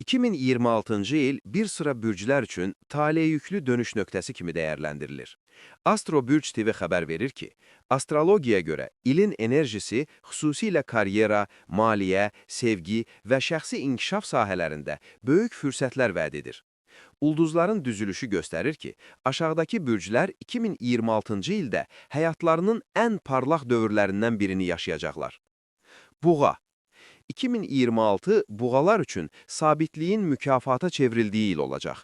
2026-cı il bir sıra bürclər üçün taleyüklü dönüş nöqtəsi kimi dəyərləndirilir. Astro Bürc TV xəbər verir ki, astrologiyaya görə ilin enerjisi xüsusilə karyera, maliyyə, sevgi və şəxsi inkişaf sahələrində böyük fürsətlər vəd edir. Ulduzların düzülüşü göstərir ki, aşağıdakı bürclər 2026-cı ildə həyatlarının ən parlaq dövrlərindən birini yaşayacaqlar. Buğa 2026 buğalar üçün sabitliyin mükafata çevrildiyi il olacaq.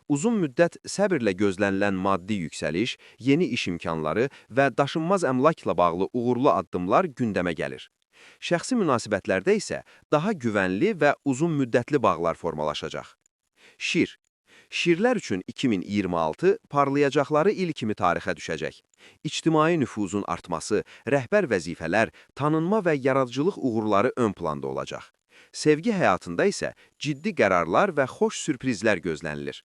Uzun müddət səbirlə gözlənilən maddi yüksəliş, yeni iş imkanları və daşınmaz əmlakla bağlı uğurlu addımlar gündəmə gəlir. Şəxsi münasibətlərdə isə daha güvənli və uzun müddətli bağlar formalaşacaq. Şir Şirlər üçün 2026 parlayacaqları il kimi tarixə düşəcək. İctimai nüfuzun artması, rəhbər vəzifələr, tanınma və yaradıcılıq uğurları ön planda olacaq. Sevgi həyatında isə ciddi qərarlar və xoş sürprizlər gözlənilir.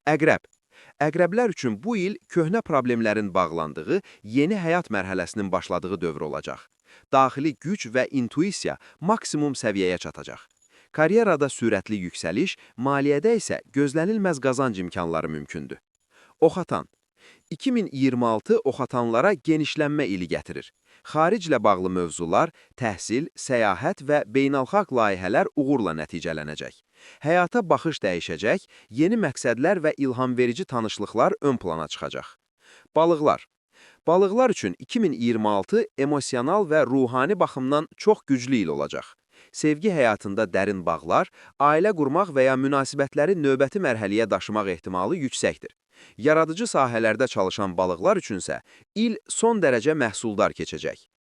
Əqrəb Əqrəblər üçün bu il köhnə problemlərin bağlandığı, yeni həyat mərhələsinin başladığı dövr olacaq. Daxili güc və intuisiya maksimum səviyyəyə çatacaq. Karyerada sürətli yüksəliş, maliyyədə isə gözlənilməz qazanc imkanları mümkündür. Oxatan 2026 oxatanlara genişlənmə ili gətirir. Xariclə bağlı mövzular, təhsil, səyahət və beynəlxalq layihələr uğurla nəticələnəcək. Həyata baxış dəyişəcək, yeni məqsədlər və ilhamverici tanışlıqlar ön plana çıxacaq. Balıqlar Balıqlar üçün 2026 emosional və ruhani baxımdan çox güclü il olacaq. Sevgi həyatında dərin bağlar, ailə qurmaq və ya münasibətləri növbəti mərhələyə daşımaq ehtimalı yüksəkdir. Yaradıcı sahələrdə çalışan balıqlar üçünsə il son dərəcə məhsuldar keçəcək.